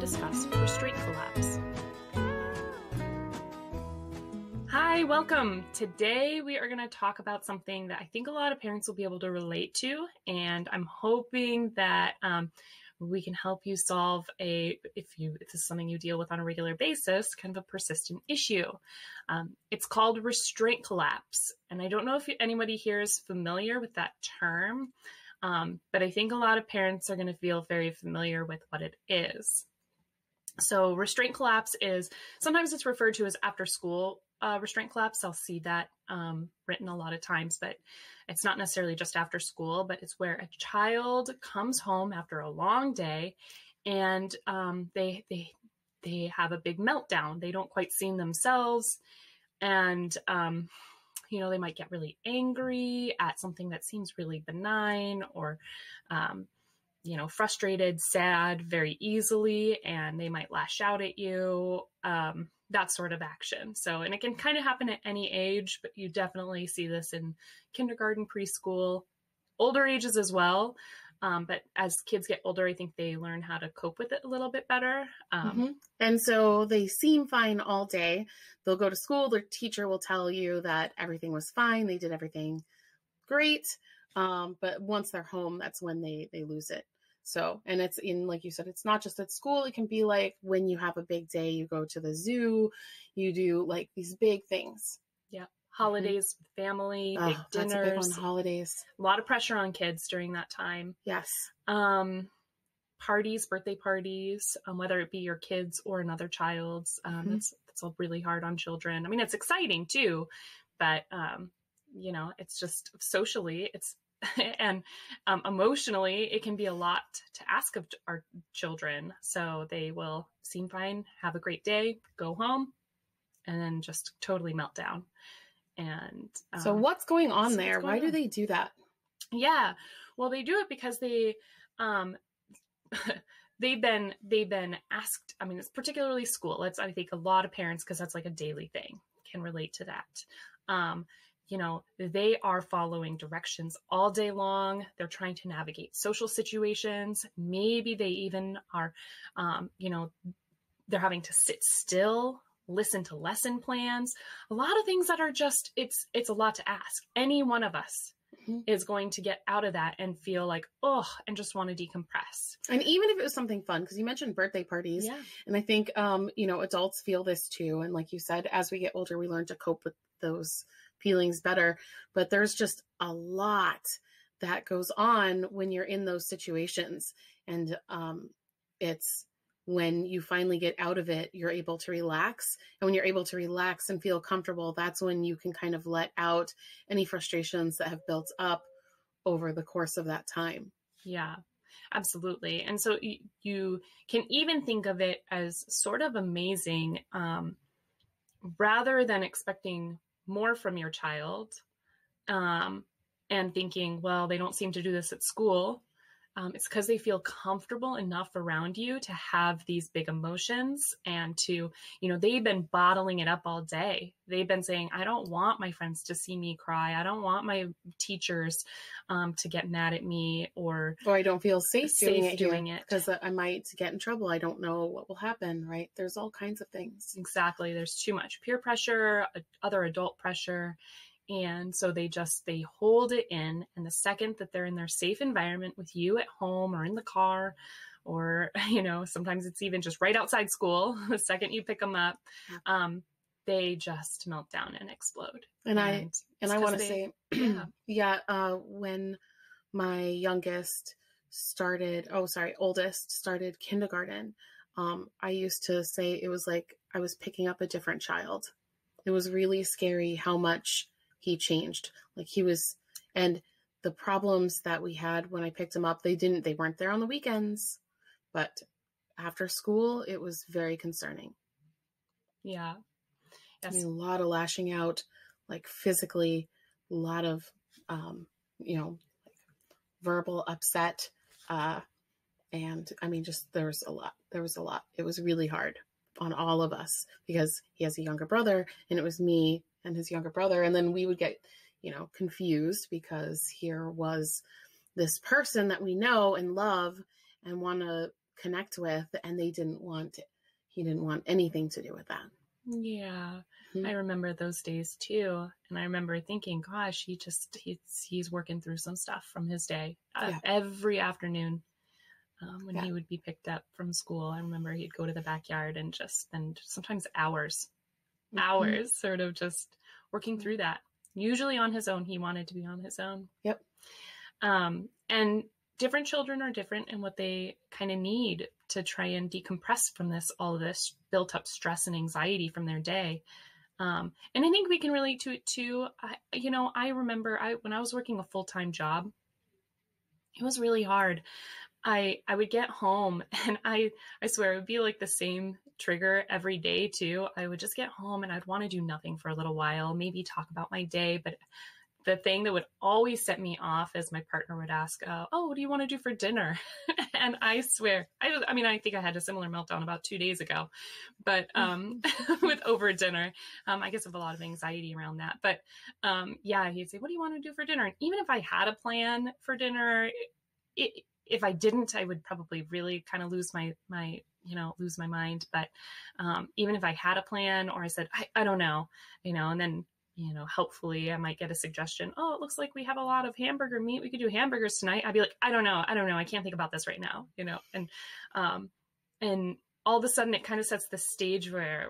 discuss restraint collapse. Hi, welcome. Today we are going to talk about something that I think a lot of parents will be able to relate to, and I'm hoping that we can help you solve if this is something you deal with on a regular basis, kind of a persistent issue. It's called restraint collapse, and I don't know if anybody here is familiar with that term, but I think a lot of parents are going to feel very familiar with what it is. So restraint collapse is, sometimes it's referred to as after school restraint collapse. I'll see that written a lot of times, but it's not necessarily just after school, but it's where a child comes home after a long day and they have a big meltdown. They don't quite see themselves, and they might get really angry at something that seems really benign, or frustrated, sad very easily, and they might lash out at you. That sort of action. So, and it can kind of happen at any age, but you definitely see this in kindergarten, preschool, older ages as well. But as kids get older, I think they learn how to cope with it a little bit better. And so they seem fine all day. They'll go to school. Their teacher will tell you that everything was fine. They did everything great. But once they're home, that's when they lose it. So, and it's like you said, it's not just at school. It can be like when you have a big day, you go to the zoo, you do like these big things. Yeah. Holidays, family, big dinners. That's a big one, holidays. A lot of pressure on kids during that time. Yes. Parties, birthday parties, whether it be your kids or another child's, that's really hard on children. I mean, it's exciting too, but, it's just socially, and emotionally, it can be a lot to ask of our children. So they will seem fine, have a great day, go home, and then just totally melt down. And so what's going on there? Why do they do that? Yeah, well, they do it because they've been asked. I mean, it's particularly school. I think a lot of parents, because that's like a daily thing, can relate to that. They are following directions all day long. They're trying to navigate social situations. Maybe they even are, they're having to sit still, listen to lesson plans, a lot of things that are just, it's a lot to ask. Any one of us is going to get out of that and feel like, and just want to decompress. And even if it was something fun, because you mentioned birthday parties, and I think, adults feel this too. And like you said, as we get older, we learn to cope with those feelings better, but there's just a lot that goes on when you're in those situations. And it's when you finally get out of it, you're able to relax. And when you're able to relax and feel comfortable, that's when you can kind of let out any frustrations that have built up over the course of that time. Yeah, absolutely. And so you can even think of it as sort of amazing, rather than expecting more from your child, and thinking, well, they don't seem to do this at school. It's because they feel comfortable enough around you to have these big emotions and to, they've been bottling it up all day. They've been saying, I don't want my friends to see me cry. I don't want my teachers to get mad at me, or I don't feel safe doing it because I might get in trouble. I don't know what will happen, right? There's all kinds of things. Exactly. There's too much peer pressure, other adult pressure. And so they hold it in. And the second that they're in their safe environment with you at home or in the car, or, sometimes it's even just right outside school, the second you pick them up, they just melt down and explode. And I want to say, when my oldest started kindergarten, I used to say it was like I was picking up a different child. It was really scary how much he changed. And the problems that we had when I picked him up, they weren't there on the weekends, but after school, it was very concerning. Yeah. Yes. I mean, a lot of lashing out, like physically, a lot of, verbal upset. And I mean, there was a lot. It was really hard on all of us because he has a younger brother, and it was me and his younger brother. And then we would get, confused because here was this person that we know and love and want to connect with, and he didn't want anything to do with that. Yeah. I remember those days too. And I remember thinking, gosh, he's working through some stuff from his day every afternoon. When he would be picked up from school, I remember he'd go to the backyard and just spend sometimes hours sort of just working through that. Usually on his own. He wanted to be on his own. Yep. And different children are different in what they kind of need to try and decompress from all of this built up stress and anxiety from their day. And I think we can relate to it too. I remember when I was working a full-time job, it was really hard. I would get home and I swear it would be like the same trigger every day too. I would just get home and I'd want to do nothing for a little while, maybe talk about my day. But the thing that would always set me off is my partner would ask, oh, what do you want to do for dinner? And I swear, I think I had a similar meltdown about 2 days ago, but with over dinner, I guess I have a lot of anxiety around that. But he'd say, what do you want to do for dinner? And even if I had a plan for dinner, if I didn't, I would probably really kind of lose my mind. But even if I had a plan, or I said, I don't know, and then, hopefully I might get a suggestion. Oh, it looks like we have a lot of hamburger meat. We could do hamburgers tonight. I'd be like, I don't know. I can't think about this right now, and all of a sudden it kind of sets the stage where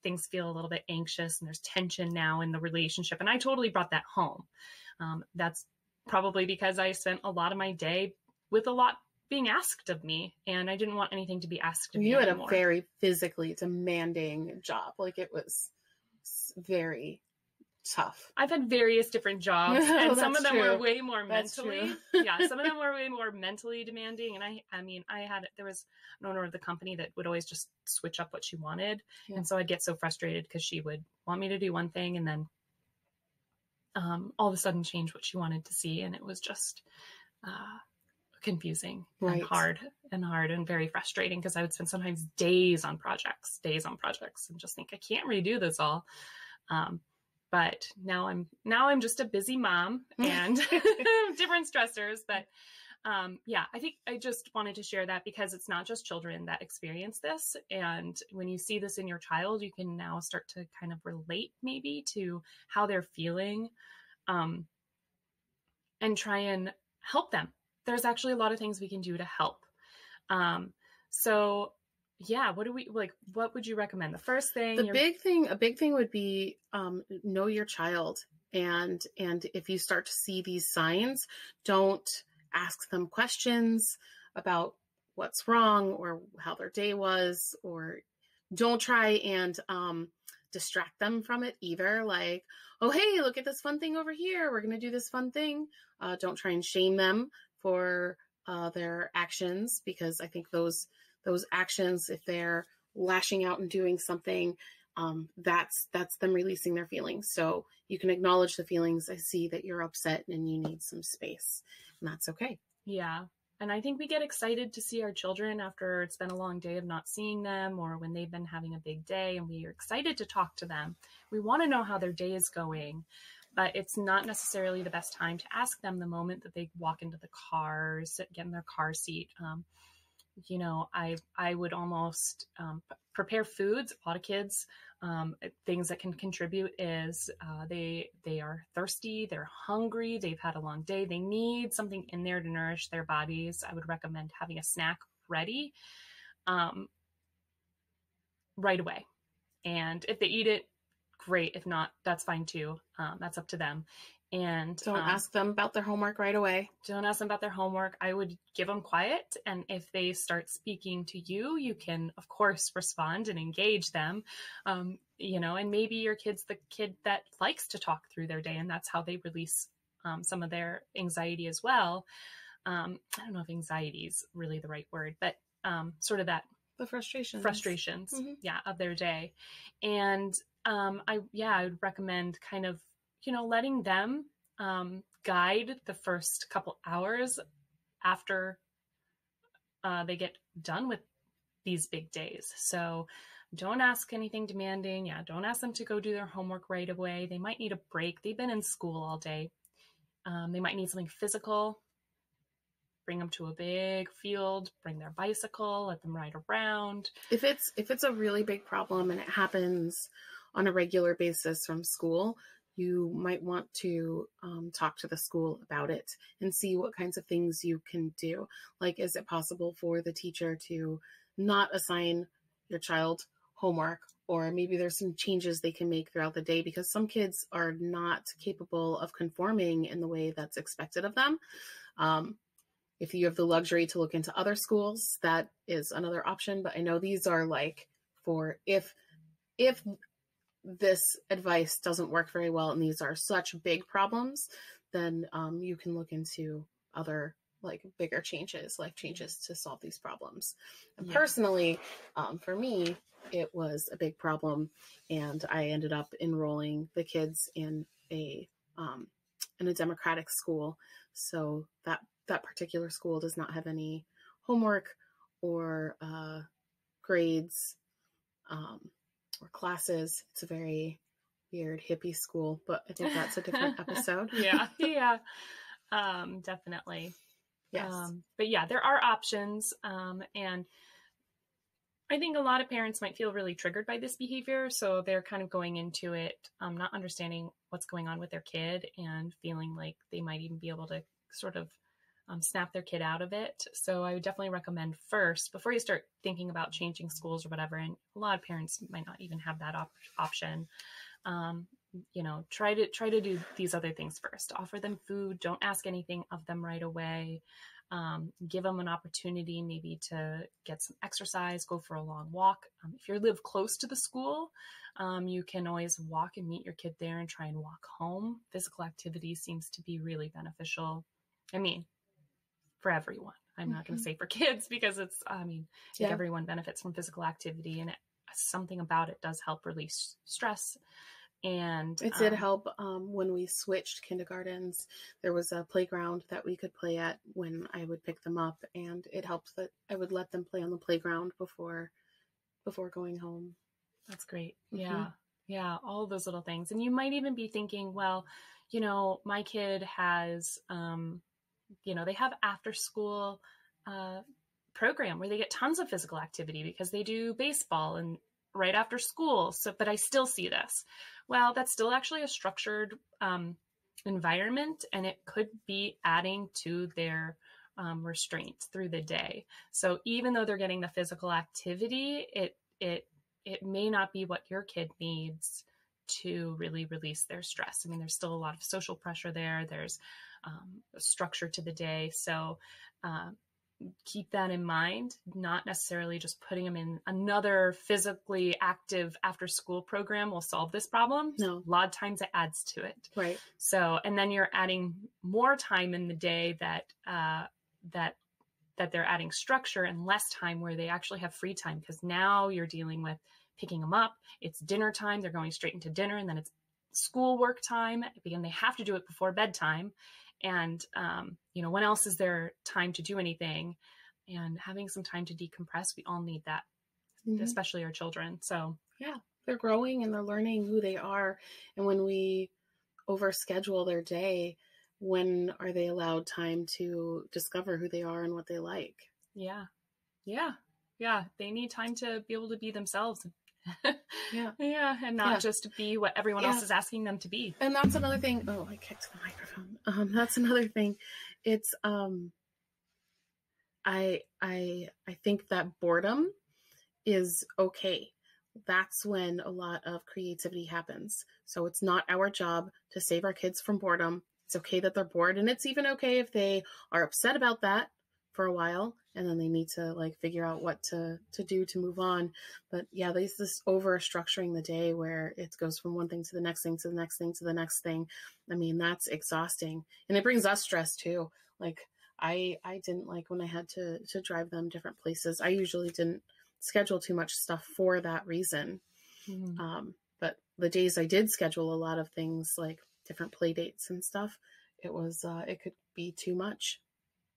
things feel a little bit anxious and there's tension now in the relationship. And I totally brought that home. That's probably because I spent a lot of my day with a lot being asked of me, and I didn't want anything to be asked of me anymore. A very physically demanding job. Like, it was very tough. I've had various different jobs, and some of them were way more That's mentally. Some of them were way more mentally demanding. And there was an owner of the company that would always just switch up what she wanted. Yeah. And so I'd get so frustrated because she would want me to do one thing and then all of a sudden change what she wanted to see. And it was just confusing and hard and very frustrating, because I would spend sometimes days on projects and just think, I can't redo this all. But now I'm just a busy mom and different stressors. But I think I just wanted to share that, because it's not just children that experience this. And when you see this in your child, you can now start to kind of relate maybe to how they're feeling, and try and help them. There's actually a lot of things we can do to help. What would you recommend? The first thing, a big thing would be, know your child. And if you start to see these signs, don't ask them questions about what's wrong or how their day was, or don't try and, distract them from it either. Like, oh, hey, look at this fun thing over here. We're going to do this fun thing. Don't try and shame them for their actions, because I think those actions, if they're lashing out and doing something, that's them releasing their feelings. So you can acknowledge the feelings. I see that you're upset and you need some space, and that's okay. Yeah. And I think we get excited to see our children after it's been a long day of not seeing them, or when they've been having a big day, and we are excited to talk to them. We want to know how their day is going, but it's not necessarily the best time to ask them the moment that they walk into the car, get in their car seat. I would almost prepare foods. A lot of kids, things that can contribute is they are thirsty, they're hungry, they've had a long day, they need something in there to nourish their bodies. I would recommend having a snack ready right away. And if they eat it, great. If not, that's fine too. That's up to them. And don't ask them about their homework right away. Don't ask them about their homework. I would give them quiet. And if they start speaking to you, you can, of course, respond and engage them. And maybe your kid's the kid that likes to talk through their day, and that's how they release some of their anxiety as well. I don't know if anxiety is really the right word, but sort of that. The frustrations, of their day. And I would recommend kind of, letting them guide the first couple hours after they get done with these big days. So don't ask anything demanding. Don't ask them to go do their homework right away. They might need a break. They've been in school all day. They might need something physical. bring them to a big field, bring their bicycle, let them ride around. If it's a really big problem and it happens on a regular basis from school, you might want to talk to the school about it and see what kinds of things you can do. Like, is it possible for the teacher to not assign your child homework, or maybe there's some changes they can make throughout the day, because some kids are not capable of conforming in the way that's expected of them. If you have the luxury to look into other schools, that is another option. But I know these are like for if this advice doesn't work very well and these are such big problems, then you can look into other like bigger changes, life changes to solve these problems. And personally, for me, it was a big problem, and I ended up enrolling the kids in a democratic school. So that particular school does not have any homework or grades or classes. It's a very weird hippie school, but I think that's a different episode. Yeah, definitely. Yes. But yeah, there are options. And I think a lot of parents might feel really triggered by this behavior. So they're kind of going into it, not understanding what's going on with their kid and feeling like they might even be able to sort of snap their kid out of it. So I would definitely recommend first, before you start thinking about changing schools or whatever, and a lot of parents might not even have that option, try to do these other things first. Offer them food. Don't ask anything of them right away. Give them an opportunity maybe to get some exercise, go for a long walk. If you live close to the school, you can always walk and meet your kid there and try and walk home. Physical activity seems to be really beneficial. I mean, for everyone. I'm not going to say for kids, because it's, I think everyone benefits from physical activity, and something about it does help release stress. And it did help when we switched kindergartens. There was a playground that we could play at when I would pick them up, and it helped that I would let them play on the playground before going home. That's great. Mm-hmm. Yeah, all of those little things. And you might even be thinking, well, my kid has they have after school program where they get tons of physical activity because they do baseball and right after school. So, but I still see this. Well, that's still actually a structured environment, and it could be adding to their restraints through the day. So even though they're getting the physical activity, it may not be what your kid needs to really release their stress. I mean, there's still a lot of social pressure there. There's a structure to the day. So keep that in mind, not necessarily just putting them in another physically active after school program will solve this problem. No. A lot of times it adds to it. Right. So, and then you're adding more time in the day that they're adding structure, and less time where they actually have free time, because now you're dealing with picking them up. It's dinner time. They're going straight into dinner, and then it's school work time, and they have to do it before bedtime. And, when else is there time to do anything? And having some time to decompress, we all need that, especially our children. So yeah, they're growing and they're learning who they are. And when we overschedule their day, when are they allowed time to discover who they are and what they like? Yeah. They need time to be able to be themselves. And not just be what everyone else is asking them to be. And that's another thing. Oh, I kicked the microphone. That's another thing. It's I think that boredom is okay. That's when a lot of creativity happens. So it's not our job to save our kids from boredom. It's okay that they're bored, and it's even okay if they are upset about that for a while, and then they need to figure out what to do to move on. But yeah, there's this over structuring the day where it goes from one thing to the next thing to the next thing to the next thing. I mean, that's exhausting, and it brings us stress too. I didn't like when I had to drive them different places. I usually didn't schedule too much stuff for that reason. But the days I did schedule a lot of things, like different play dates and stuff, it could be too much.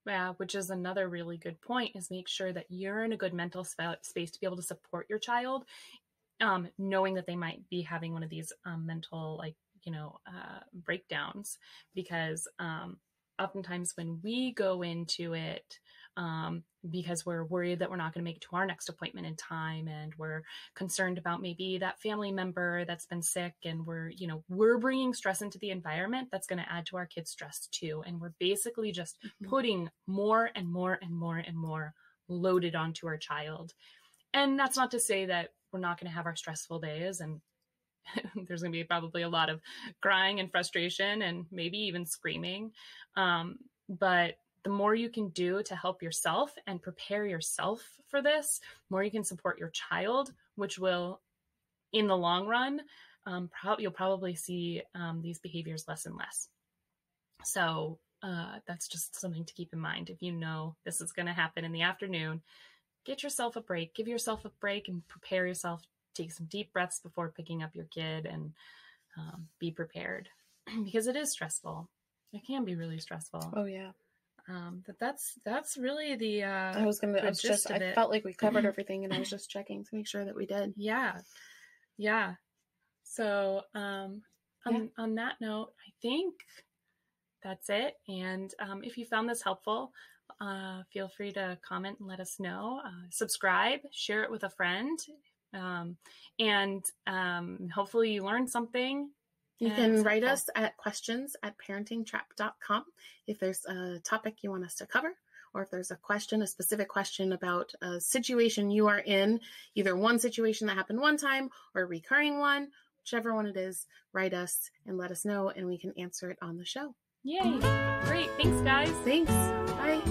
Yeah, which is another really good point, is make sure that you're in a good mental space to be able to support your child, knowing that they might be having one of these mental breakdowns, because oftentimes when we go into it, because we're worried that we're not going to make it to our next appointment in time, and we're concerned about maybe that family member that's been sick, and we're bringing stress into the environment that's going to add to our kids' stress too. And we're basically just putting more and more and more and more loaded onto our child. And that's not to say that we're not going to have our stressful days, and there's going to be probably a lot of crying and frustration and maybe even screaming. But the more you can do to help yourself and prepare yourself for this, more you can support your child, which will, in the long run, you'll probably see these behaviors less and less. So that's just something to keep in mind. If you know this is going to happen in the afternoon, get yourself a break, give yourself a break, and prepare yourself. Take some deep breaths before picking up your kid, and be prepared, because it is stressful. It can be really stressful. Oh yeah. But that's really the I felt like we covered everything, and I was just checking to make sure that we did. Yeah. So on that note, I think that's it. And if you found this helpful, feel free to comment and let us know. Subscribe, share it with a friend, and hopefully you learned something. You can write us at questions@parentingtrap.com if there's a topic you want us to cover, or if there's a specific question about a situation you are in, either one situation that happened one time or a recurring one, whichever one it is, write us and let us know, and we can answer it on the show. Yay. Great. Thanks, guys. Thanks. Bye.